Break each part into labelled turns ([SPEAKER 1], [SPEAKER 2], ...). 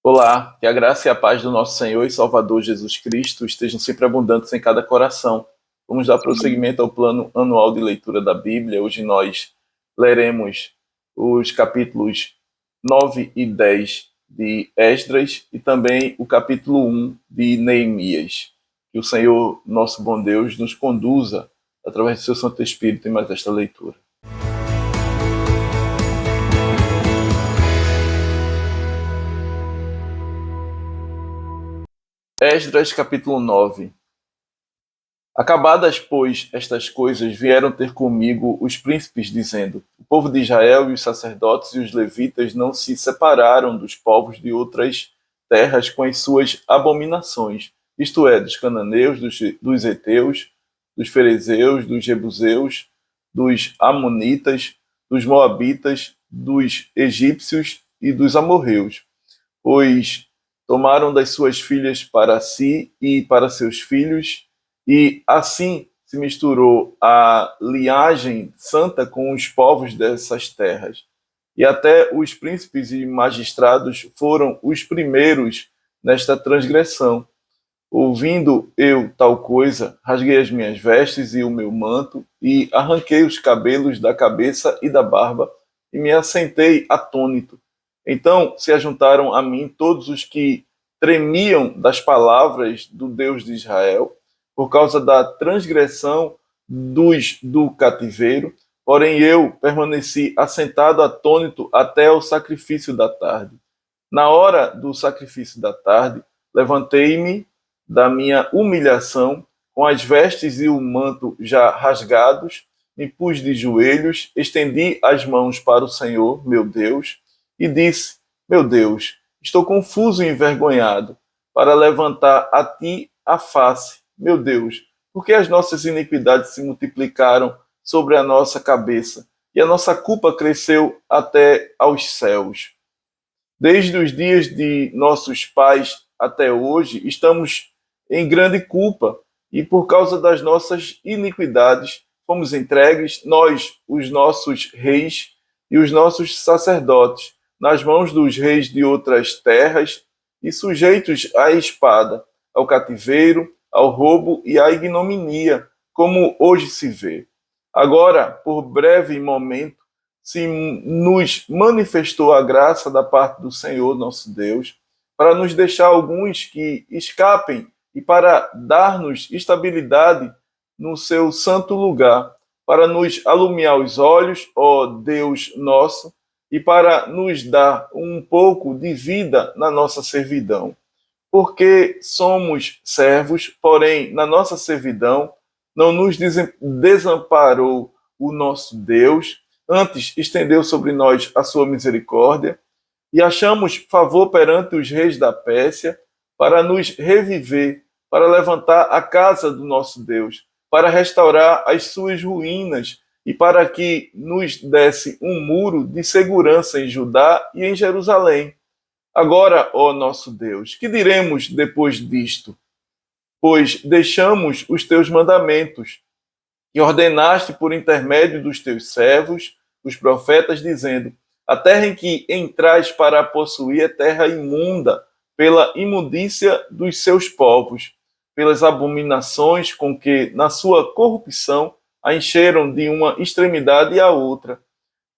[SPEAKER 1] Olá, que a graça e a paz do nosso Senhor e Salvador Jesus Cristo estejam sempre abundantes em cada coração. Vamos dar prosseguimento ao plano anual de leitura da Bíblia. Hoje nós leremos os capítulos 9 e 10 de Esdras e também o capítulo 1 de Neemias. Que o Senhor, nosso bom Deus, nos conduza através do seu Santo Espírito em mais esta leitura. Esdras capítulo 9. Acabadas, pois, estas coisas, vieram ter comigo os príncipes, dizendo: o povo de Israel e os sacerdotes e os levitas não se separaram dos povos de outras terras com as suas abominações, isto é, dos cananeus, dos heteus, dos ferezeus, dos jebuseus, dos amonitas, dos moabitas, dos egípcios e dos amorreus, pois tomaram das suas filhas para si e para seus filhos, e assim se misturou a linhagem santa com os povos dessas terras. E até os príncipes e magistrados foram os primeiros nesta transgressão. Ouvindo eu tal coisa, rasguei as minhas vestes e o meu manto, e arranquei os cabelos da cabeça e da barba, e me assentei atônito. Então se ajuntaram a mim todos os que tremiam das palavras do Deus de Israel, por causa da transgressão dos do cativeiro, porém eu permaneci assentado atônito até o sacrifício da tarde. Na hora do sacrifício da tarde, levantei-me da minha humilhação, com as vestes e o manto já rasgados, me pus de joelhos, estendi as mãos para o Senhor, meu Deus, e disse: meu Deus, estou confuso e envergonhado, para levantar a ti a face, meu Deus, porque as nossas iniquidades se multiplicaram sobre a nossa cabeça, e a nossa culpa cresceu até aos céus. Desde os dias de nossos pais até hoje, estamos em grande culpa, e por causa das nossas iniquidades, fomos entregues, nós, os nossos reis e os nossos sacerdotes, nas mãos dos reis de outras terras, e sujeitos à espada, ao cativeiro, ao roubo e à ignominia, como hoje se vê. Agora, por breve momento, se nos manifestou a graça da parte do Senhor nosso Deus, para nos deixar alguns que escapem e para dar-nos estabilidade no seu santo lugar, para nos alumiar os olhos, ó Deus nosso, e para nos dar um pouco de vida na nossa servidão. Porque somos servos, porém, na nossa servidão, não nos desamparou o nosso Deus, antes estendeu sobre nós a sua misericórdia, e achamos favor perante os reis da Pérsia, para nos reviver, para levantar a casa do nosso Deus, para restaurar as suas ruínas, e para que nos desse um muro de segurança em Judá e em Jerusalém. Agora, ó nosso Deus, que diremos depois disto? Pois deixamos os teus mandamentos, que ordenaste por intermédio dos teus servos, os profetas, dizendo: a terra em que entrais para a possuir é terra imunda, pela imundícia dos seus povos, pelas abominações com que, na sua corrupção, a encheram de uma extremidade à outra.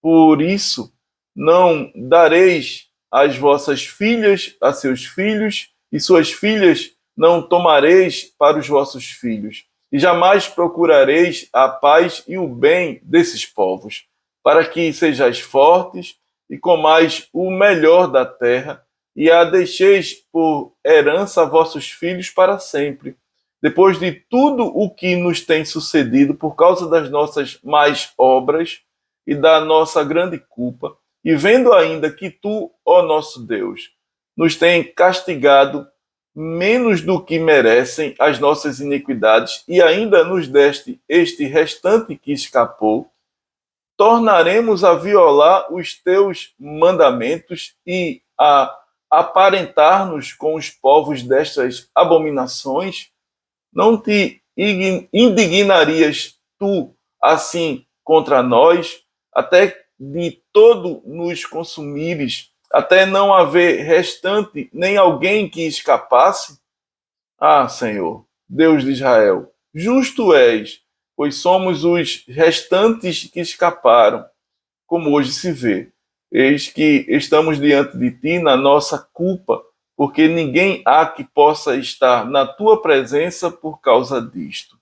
[SPEAKER 1] Por isso, não dareis as vossas filhas a seus filhos, e suas filhas não tomareis para os vossos filhos. E jamais procurareis a paz e o bem desses povos, para que sejais fortes e comais o melhor da terra, e a deixeis por herança a vossos filhos para sempre. Depois de tudo o que nos tem sucedido por causa das nossas más obras e da nossa grande culpa, e vendo ainda que tu, ó nosso Deus, nos tem castigado menos do que merecem as nossas iniquidades, e ainda nos deste este restante que escapou, tornaremos a violar os teus mandamentos e a aparentar-nos com os povos destas abominações? Não te indignarias tu assim contra nós, até de todo nos consumires, até não haver restante nem alguém que escapasse? Ah, Senhor, Deus de Israel, justo és, pois somos os restantes que escaparam, como hoje se vê. Eis que estamos diante de ti na nossa culpa, porque ninguém há que possa estar na tua presença por causa disto.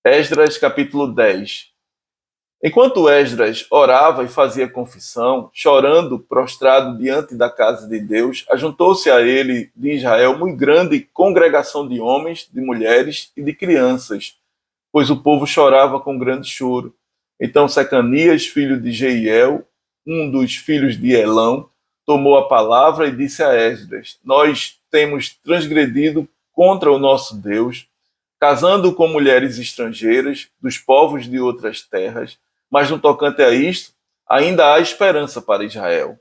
[SPEAKER 1] Esdras capítulo 10. Enquanto Esdras orava e fazia confissão, chorando, prostrado diante da casa de Deus, ajuntou-se a ele de Israel muito grande congregação de homens, de mulheres e de crianças, pois o povo chorava com grande choro. Então Secanias, filho de Jeiel, um dos filhos de Elão, tomou a palavra e disse a Esdras: Nós temos transgredido contra o nosso Deus, casando com mulheres estrangeiras dos povos de outras terras, mas no tocante a isto, ainda há esperança para Israel.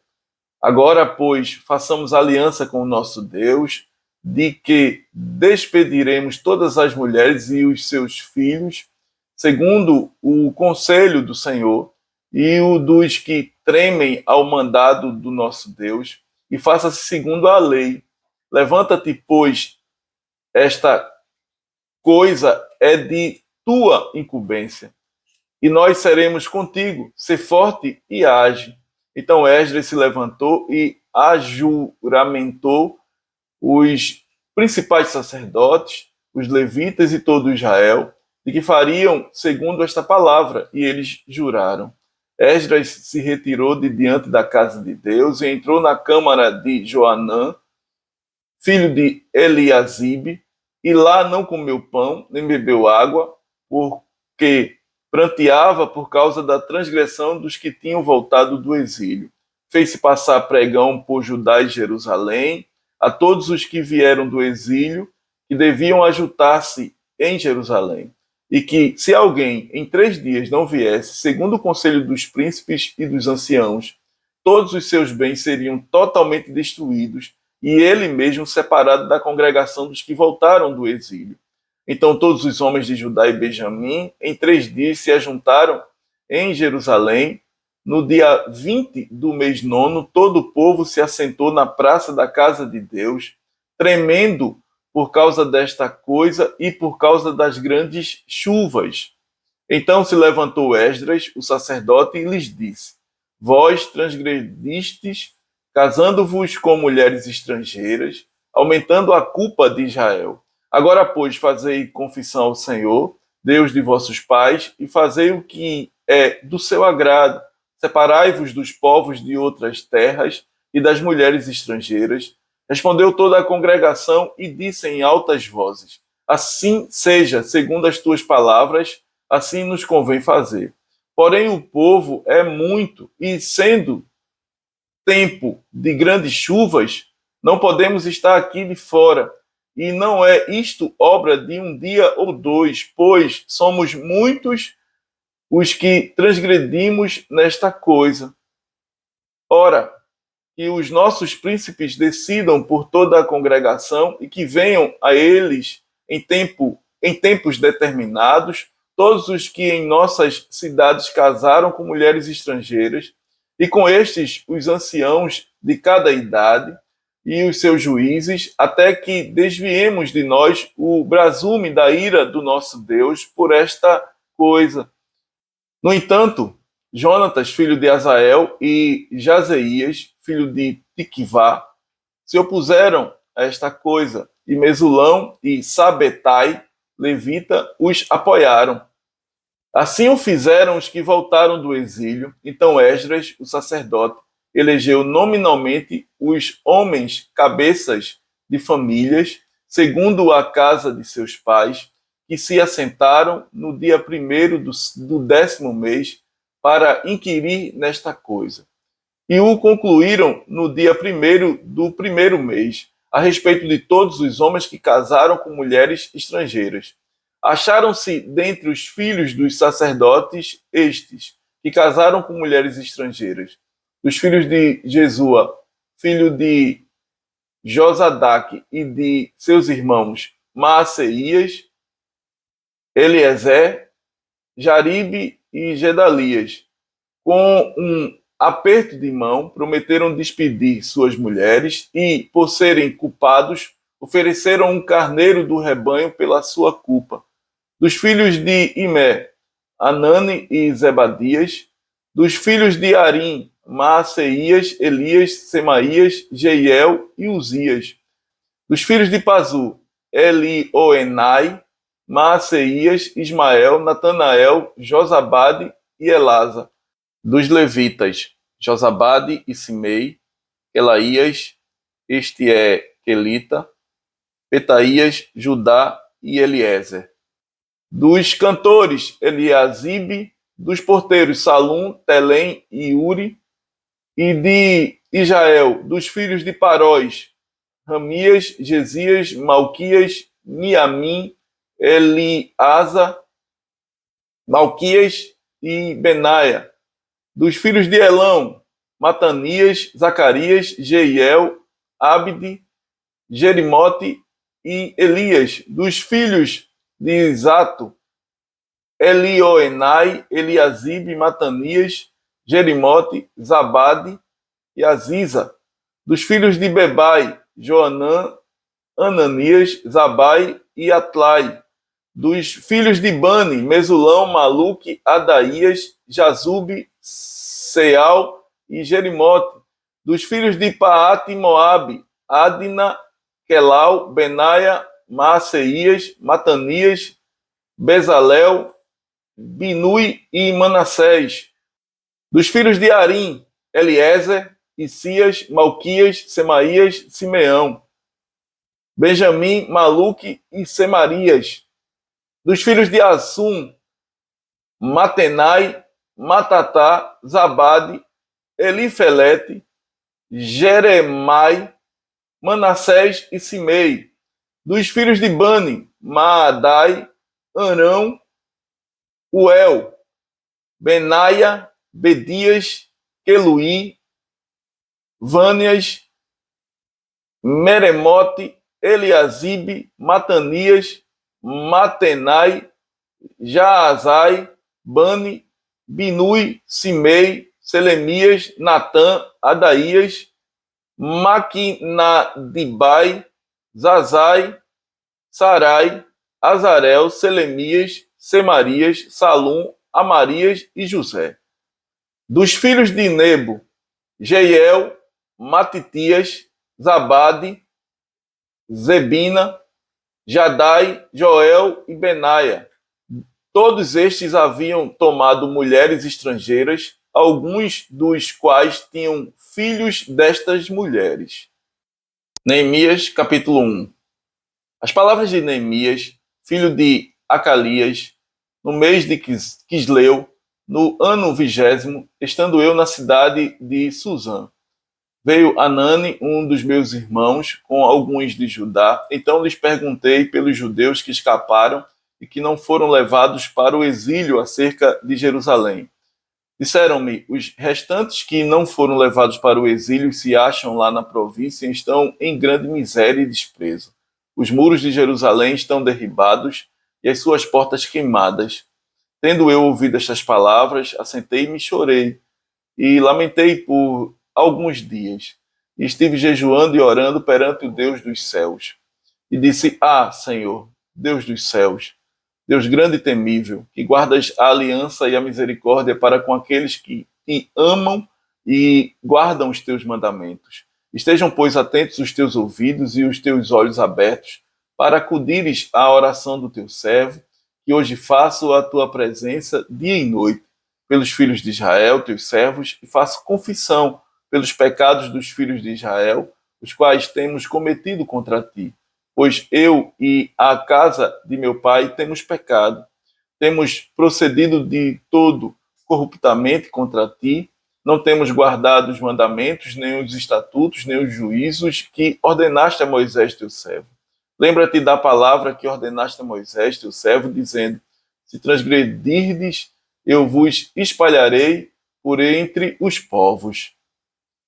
[SPEAKER 1] Agora, pois, façamos aliança com o nosso Deus, de que despediremos todas as mulheres e os seus filhos, segundo o conselho do Senhor, e o dos que tremem ao mandado do nosso Deus, e faça-se segundo a lei. Levanta-te, pois, esta coisa é de tua incumbência, e nós seremos contigo. Ser forte e age. Então Esdras se levantou e ajuramentou os principais sacerdotes, os levitas e todo Israel, de que fariam segundo esta palavra, e eles juraram. Esdras se retirou de diante da casa de Deus e entrou na câmara de Joanã, filho de Eliasibe, e lá não comeu pão, nem bebeu água, porque pranteava por causa da transgressão dos que tinham voltado do exílio. Fez-se passar pregão por Judá e Jerusalém, a todos os que vieram do exílio, que deviam ajuntar-se em Jerusalém, e que, se alguém em 3 dias não viesse, segundo o conselho dos príncipes e dos anciãos, todos os seus bens seriam totalmente destruídos, e ele mesmo separado da congregação dos que voltaram do exílio. Então todos os homens de Judá e Benjamim, em 3 dias, se ajuntaram em Jerusalém. No dia 20 do mês nono, todo o povo se assentou na praça da casa de Deus, tremendo por causa desta coisa e por causa das grandes chuvas. Então se levantou Esdras, o sacerdote, e lhes disse: Vós transgredistes, casando-vos com mulheres estrangeiras, aumentando a culpa de Israel. Agora, pois, fazei confissão ao Senhor, Deus de vossos pais, e fazei o que é do seu agrado. Separai-vos dos povos de outras terras e das mulheres estrangeiras. Respondeu toda a congregação e disse em altas vozes: Assim seja, segundo as tuas palavras, assim nos convém fazer. Porém, o povo é muito, e sendo tempo de grandes chuvas, não podemos estar aqui de fora. E não é isto obra de um dia ou 2, pois somos muitos os que transgredimos nesta coisa. Ora, que os nossos príncipes decidam por toda a congregação e que venham a eles em tempos determinados todos os que em nossas cidades casaram com mulheres estrangeiras, e com estes os anciãos de cada idade e os seus juízes, até que desviemos de nós o brasume da ira do nosso Deus por esta coisa. No entanto, Jonatas, filho de Azael, e Jazeias, filho de Tiquivá, se opuseram a esta coisa, e Mesulão e Sabetai, levita, os apoiaram. Assim o fizeram os que voltaram do exílio. Então Esdras, o sacerdote, elegeu nominalmente os homens cabeças de famílias, segundo a casa de seus pais, que se assentaram no dia 1º do 10º mês para inquirir nesta coisa. E o concluíram no dia 1º do 1º mês, a respeito de todos os homens que casaram com mulheres estrangeiras. Acharam-se dentre os filhos dos sacerdotes estes, que casaram com mulheres estrangeiras. Dos filhos de Jesua, filho de Josadaque, e de seus irmãos Maaseias, Eliezer, Jaribe e Gedalias, com um aperto de mão, prometeram despedir suas mulheres e, por serem culpados, ofereceram um carneiro do rebanho pela sua culpa. Dos filhos de Imé, Anani e Zebadias. Dos filhos de Arim, Maaseias, Elias, Semaías, Jeiel e Uzias. Dos filhos de Pazu, Elioenai, Maaseias, Ismael, Natanael, Josabade e Elasa. Dos levitas, Josabade e Simei, Elaías, este é Quelita, Petaías, Judá e Eliezer. Dos cantores, Eliasibe. Dos porteiros, Salum, Telém e Uri. E de Israel, dos filhos de Paróis, Ramias, Gesias, Malquias, Miamim, Eliasa, Malquias e Benaia. Dos filhos de Elão, Matanias, Zacarias, Jeiel, Abde, Jerimote e Elias. Dos filhos de Zato, Elioenai, Eliasibe, Matanias, Jerimote, Zabade e Aziza. Dos filhos de Bebai, Joanã, Ananias, Zabai e Atlai. Dos filhos de Bani, Mesulão, Maluque, Adaías, Jazube, Seal e Jerimote. Dos filhos de Paate e Moabe, Adna, Quelau, Benaia, Maaseias, Matanias, Bezalel, Binui e Manassés. Dos filhos de Arim, Eliezer, Isias, Malquias, Semaías, Simeão, Benjamim, Maluque e Semarias. Dos filhos de Assum, Matenai, Matatá, Zabade, Elifelete, Jeremai, Manassés e Simei. Dos filhos de Bani, Maadai, Arão, Uel, Benaia, Bedias, Queluí, Vânias, Meremote, Eliasibe, Matanias, Matenai, Jaazai, Bani, Binui, Simei, Selemias, Natã, Adaías, Maquinadibai, Zazai, Sarai, Azarel, Selemias, Semarias, Salum, Amarias e José. Dos filhos de Nebo, Jeiel, Matitias, Zabade, Zebina, Jadai, Joel e Benaia. Todos estes haviam tomado mulheres estrangeiras, alguns dos quais tinham filhos destas mulheres. Neemias, capítulo 1. As palavras de Neemias, filho de Acalias, no mês de Quisleu, no ano 20º, estando eu na cidade de Suzã. Veio Anani, um dos meus irmãos, com alguns de Judá. Então lhes perguntei pelos judeus que escaparam e que não foram levados para o exílio acerca de Jerusalém. Disseram-me, os restantes que não foram levados para o exílio e se acham lá na província estão em grande miséria e desprezo. Os muros de Jerusalém estão derribados e as suas portas queimadas. Tendo eu ouvido estas palavras, assentei-me e chorei, e lamentei por alguns dias. E estive jejuando e orando perante o Deus dos céus. E disse, Senhor, Deus dos céus, Deus grande e temível, que guardas a aliança e a misericórdia para com aqueles que te amam e guardam os teus mandamentos. Estejam, pois, atentos os teus ouvidos e os teus olhos abertos, para acudires à oração do teu servo, que hoje faço a tua presença dia e noite, pelos filhos de Israel, teus servos, e faço confissão pelos pecados dos filhos de Israel, os quais temos cometido contra ti. Pois eu e a casa de meu pai temos pecado, temos procedido de todo corruptamente contra ti, não temos guardado os mandamentos, nem os estatutos, nem os juízos que ordenaste a Moisés, teu servo. Lembra-te da palavra que ordenaste a Moisés, teu servo, dizendo, se transgredirdes, eu vos espalharei por entre os povos.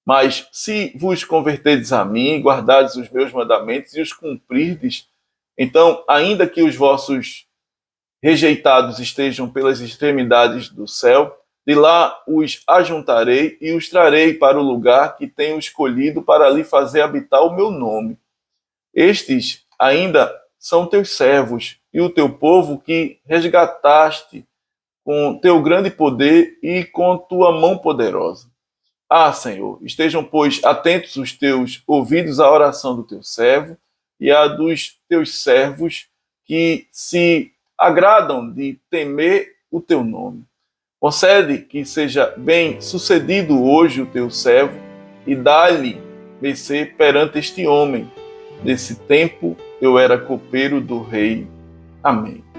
[SPEAKER 1] Mas se vos converterdes a mim, guardardes os meus mandamentos e os cumprirdes, então, ainda que os vossos rejeitados estejam pelas extremidades do céu, De lá os ajuntarei e os trarei para o lugar que tenho escolhido para ali fazer habitar o meu nome. Estes ainda são teus servos e o teu povo que resgataste com teu grande poder e com tua mão poderosa. Ah, Senhor, estejam, pois, atentos os teus ouvidos à oração do teu servo e à dos teus servos que se agradam de temer o teu nome. Concede que seja bem sucedido hoje o teu servo e dá-lhe mercê perante este homem. Nesse tempo eu era copeiro do rei. Amém.